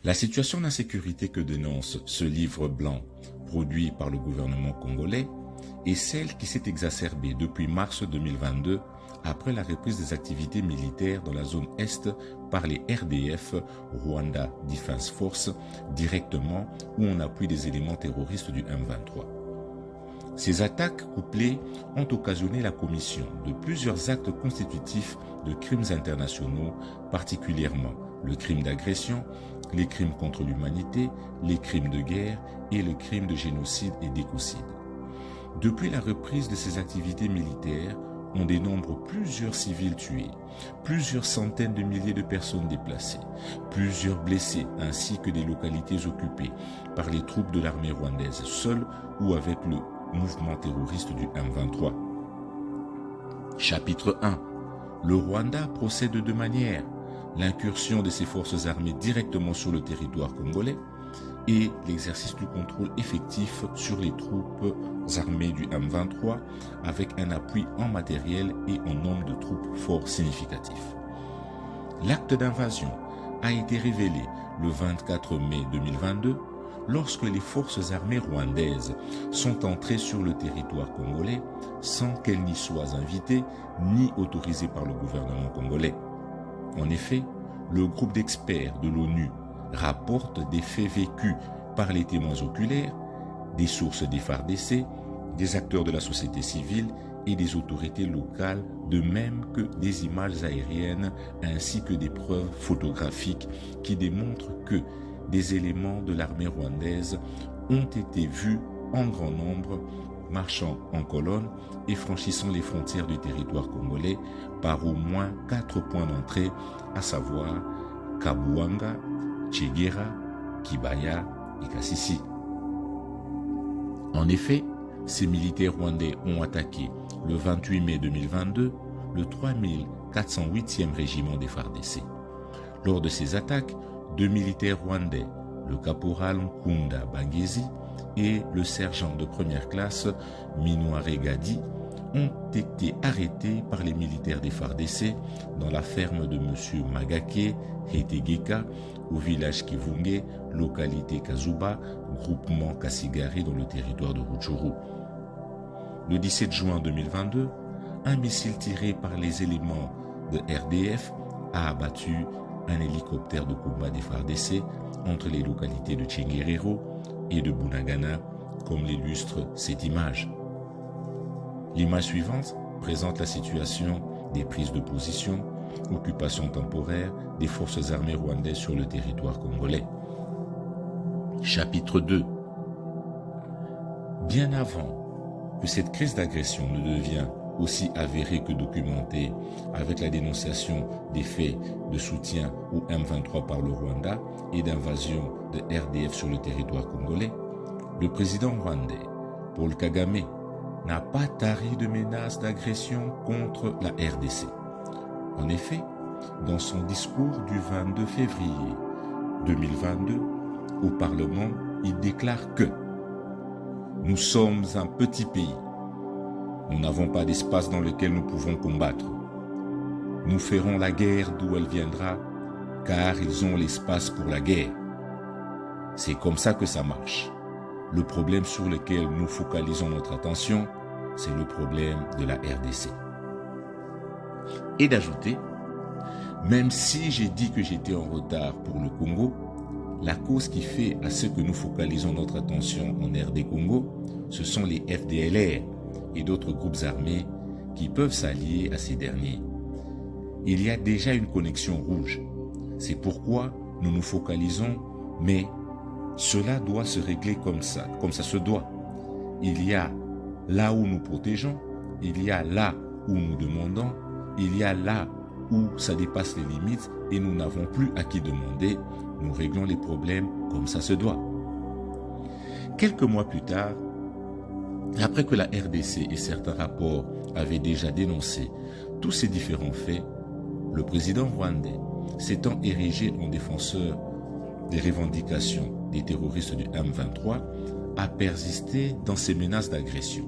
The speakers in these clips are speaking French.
La situation d'insécurité que dénonce ce livre blanc produit par le gouvernement congolais est celle qui s'est exacerbée depuis mars 2022 après la reprise des activités militaires dans la zone Est par les RDF, Rwanda Defense Force, directement ou en appui des éléments terroristes du M23. Ces attaques couplées ont occasionné la commission de plusieurs actes constitutifs de crimes internationaux, particulièrement le crime d'agression, les crimes contre l'humanité, les crimes de guerre et le crime de génocide et d'écocide. Depuis la reprise de ces activités militaires, on dénombre plusieurs civils tués, plusieurs centaines de milliers de personnes déplacées, plusieurs blessés ainsi que des localités occupées par les troupes de l'armée rwandaise seules ou avec le mouvement terroriste du M23. Chapitre 1. Le Rwanda procède de deux manières: l'incursion de ses forces armées directement sur le territoire congolais et l'exercice du contrôle effectif sur les troupes armées du M23 avec un appui en matériel et en nombre de troupes fort significatif. L'acte d'invasion a été révélé le 24 mai 2022 lorsque les forces armées rwandaises sont entrées sur le territoire congolais sans qu'elles n'y soient invitées ni autorisées par le gouvernement congolais. En effet, le groupe d'experts de l'ONU rapporte des faits vécus par les témoins oculaires, des sources des FARDC, des acteurs de la société civile et des autorités locales, de même que des images aériennes ainsi que des preuves photographiques qui démontrent que des éléments de l'armée rwandaise ont été vus en grand nombre marchant en colonne et franchissant les frontières du territoire congolais par au moins 4 points d'entrée, à savoir Kabuanga, Tchegera, Kibaya et Kassisi. En effet, ces militaires rwandais ont attaqué le 28 mai 2022 le 3408e régiment des FARDC. Lors de ces attaques, 2 militaires rwandais, le caporal Nkunda Bangezi et le sergent de première classe Minouare Gadi, ont été arrêtés par les militaires des FARDC dans la ferme de M. Magake Hetegeka au village Kivunge, localité Kazuba, groupement Kassigari dans le territoire de Rutshuru. Le 17 juin 2022, un missile tiré par les éléments de RDF a abattu un hélicoptère de combat des FARDC entre les localités de Tchenguerero et de Bunagana, comme l'illustre cette image. L'image suivante présente la situation des prises de position, occupation temporaire des forces armées rwandaises sur le territoire congolais. Chapitre 2. Bien avant que cette crise d'agression ne devienne aussi avérée que documentée avec la dénonciation des faits de soutien au M23 par le Rwanda et d'invasion de RDF sur le territoire congolais, le président rwandais, Paul Kagame, n'a pas tari de menaces d'agression contre la RDC. En effet, dans son discours du 22 février 2022 au Parlement, il déclare que « Nous sommes un petit pays. Nous n'avons pas d'espace dans lequel nous pouvons combattre. Nous ferons la guerre d'où elle viendra, car ils ont l'espace pour la guerre. C'est comme ça que ça marche. Le problème sur lequel nous focalisons notre attention, c'est le problème de la RDC. » Et d'ajouter, même si j'ai dit que j'étais en retard pour le Congo, la cause qui fait à ce que nous focalisons notre attention en RD Congo, ce sont les FDLR et d'autres groupes armés qui peuvent s'allier à ces derniers. Il y a déjà une connexion rouge. C'est pourquoi nous nous focalisons, mais cela doit se régler comme ça se doit. Il y a là où nous protégeons, il y a là où nous demandons, il y a là où ça dépasse les limites et nous n'avons plus à qui demander, nous réglons les problèmes comme ça se doit. Quelques mois plus tard, après que la RDC et certains rapports avaient déjà dénoncé tous ces différents faits, le président rwandais, s'étant érigé en défenseur des revendications des terroristes du M23, a persisté dans ses menaces d'agression.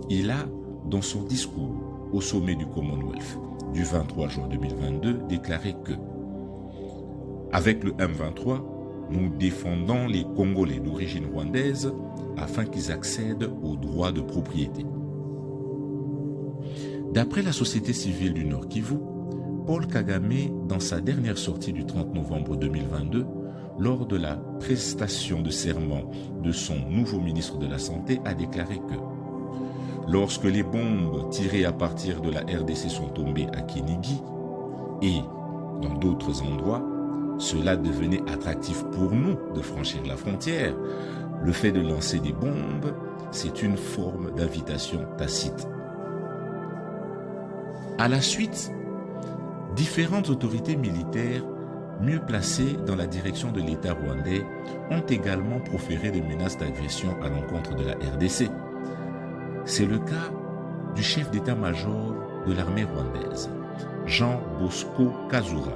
Il a, dans son discours au sommet du Commonwealth du 23 juin 2022, déclaré que, avec le M23, nous défendons les Congolais d'origine rwandaise afin qu'ils accèdent aux droits de propriété. D'après la société civile du Nord Kivu, Paul Kagame, dans sa dernière sortie du 30 novembre 2022, lors de la prestation de serment de son nouveau ministre de la Santé, a déclaré que lorsque les bombes tirées à partir de la RDC sont tombées à Kinigi et dans d'autres endroits, cela devenait attractif pour nous de franchir la frontière. Le fait de lancer des bombes, c'est une forme d'invitation tacite. À la suite, différentes autorités militaires mieux placées dans la direction de l'État rwandais ont également proféré des menaces d'agression à l'encontre de la RDC. C'est le cas du chef d'état-major de l'armée rwandaise, Jean Bosco Kazura,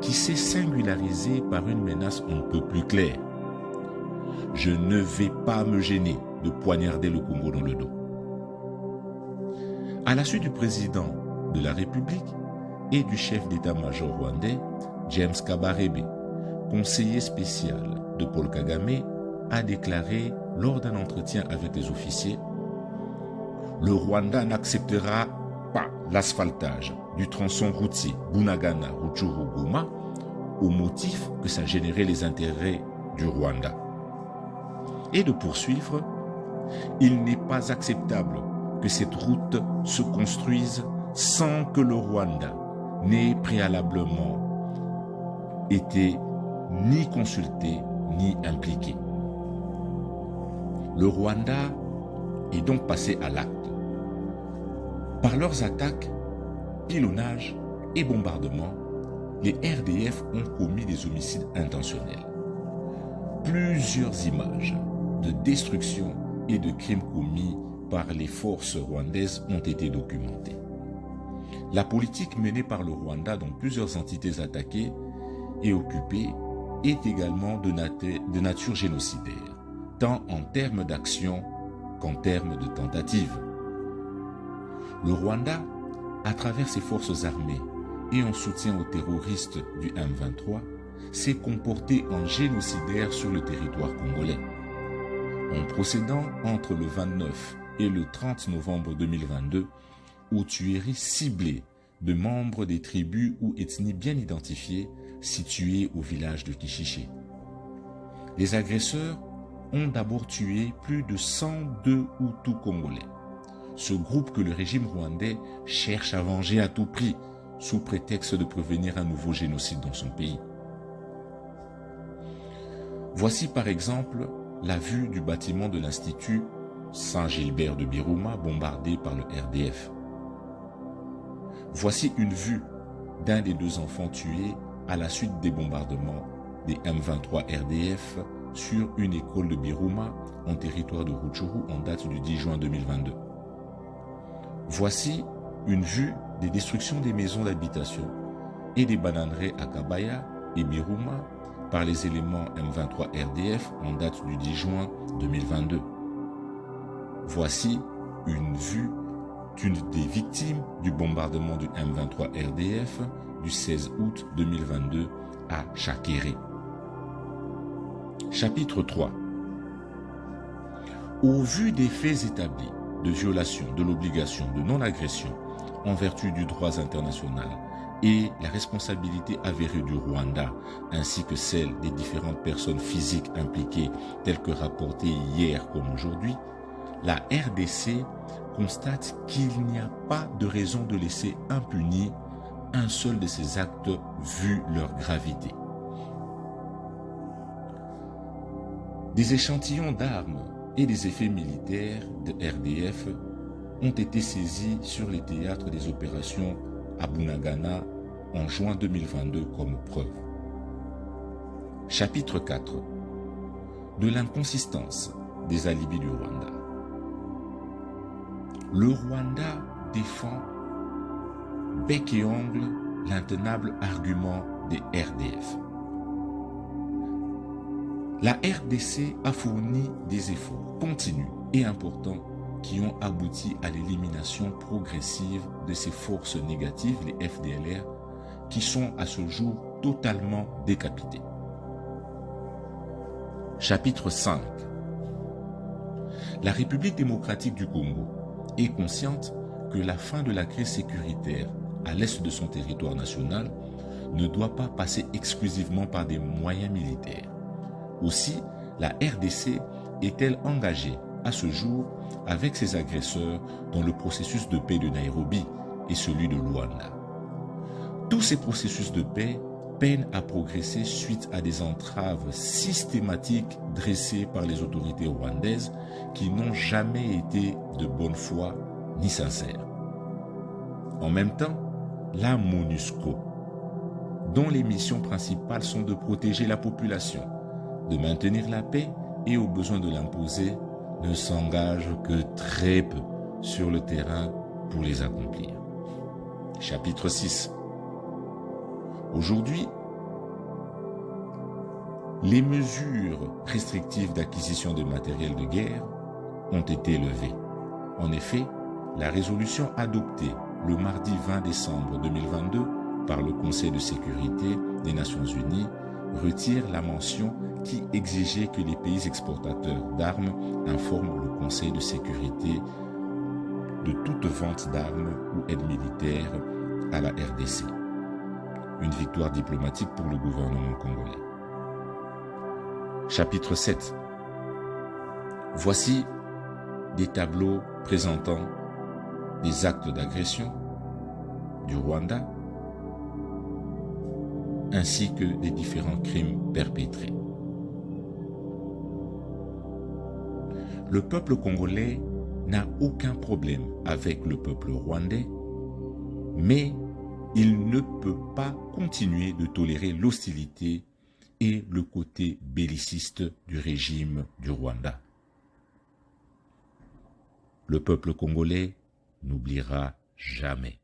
qui s'est singularisé par une menace on ne peut plus claire. Je ne vais pas me gêner de poignarder le Congo dans le dos. À la suite du président de la République et du chef d'état-major rwandais, James Kabarebe, conseiller spécial de Paul Kagame, a déclaré lors d'un entretien avec les officiers: le Rwanda n'acceptera pas l'asphaltage du tronçon routier Bunagana-Rutshuru-Goma au motif que ça générait les intérêts du Rwanda. Et de poursuivre: il n'est pas acceptable que cette route se construise sans que le Rwanda n'ait préalablement été ni consulté ni impliqué. Le Rwanda est donc passé à l'acte. Par leurs attaques, pilonnages et bombardements, les RDF ont commis des homicides intentionnels. Plusieurs images de destruction et de crimes commis par les forces rwandaises ont été documentées. La politique menée par le Rwanda dans plusieurs entités attaquées et occupées est également de nature génocidaire, tant en termes d'action qu'en termes de tentatives. Le Rwanda, à travers ses forces armées et en soutien aux terroristes du M23, s'est comporté en génocidaire sur le territoire congolais. En procédant entre le 29 et le 30 novembre 2022 aux tueries ciblées de membres des tribus ou ethnies bien identifiées situées au village de Kishiché. Les agresseurs ont d'abord tué plus de 102 Hutus congolais, ce groupe que le régime rwandais cherche à venger à tout prix sous prétexte de prévenir un nouveau génocide dans son pays. Voici par exemple la vue du bâtiment de l'Institut Saint-Gilbert de Biruma bombardé par le RDF. Voici une vue d'un des deux enfants tués à la suite des bombardements des M23 RDF sur une école de Biruma en territoire de Rutshuru en date du 10 juin 2022. Voici une vue des destructions des maisons d'habitation et des bananeraies à Kabaya et Biruma par les éléments M23 RDF en date du 10 juin 2022. Voici une vue d'une des victimes du bombardement du M23 RDF du 16 août 2022 à Chakéré. Chapitre 3. Au vu des faits établis de violation de l'obligation de non-agression en vertu du droit international et la responsabilité avérée du Rwanda ainsi que celle des différentes personnes physiques impliquées telles que rapportées hier comme aujourd'hui, la RDC constate qu'il n'y a pas de raison de laisser impuni un seul de ces actes vu leur gravité. Des échantillons d'armes et des effets militaires de RDF ont été saisis sur les théâtres des opérations à Bunagana en juin 2022 comme preuve. Chapitre 4. De l'inconsistance des alibis du Rwanda. Le Rwanda défend bec et ongle l'intenable argument des RDF. La RDC a fourni des efforts continus et importants qui ont abouti à l'élimination progressive de ces forces négatives, les FDLR, qui sont à ce jour totalement décapitées. Chapitre 5. La République démocratique du Congo est consciente que la fin de la crise sécuritaire à l'est de son territoire national ne doit pas passer exclusivement par des moyens militaires. Aussi, la RDC est-elle engagée à ce jour avec ses agresseurs dans le processus de paix de Nairobi et celui de Luanda. Tous ces processus de paix peinent à progresser suite à des entraves systématiques dressées par les autorités rwandaises qui n'ont jamais été de bonne foi ni sincères. En même temps, la MONUSCO, dont les missions principales sont de protéger la population, de maintenir la paix et au besoin de l'imposer, ne s'engage que très peu sur le terrain pour les accomplir. Chapitre 6. Aujourd'hui, les mesures restrictives d'acquisition de matériel de guerre ont été levées. En effet, la résolution adoptée le mardi 20 décembre 2022 par le Conseil de sécurité des Nations Unies retire la mention qui exigeait que les pays exportateurs d'armes informent le Conseil de sécurité de toute vente d'armes ou aide militaire à la RDC. Une victoire diplomatique pour le gouvernement congolais. Chapitre 7. Voici des tableaux présentant des actes d'agression du Rwanda ainsi que des différents crimes perpétrés. Le peuple congolais n'a aucun problème avec le peuple rwandais, mais il ne peut pas continuer de tolérer l'hostilité et le côté belliciste du régime du Rwanda. Le peuple congolais n'oubliera jamais.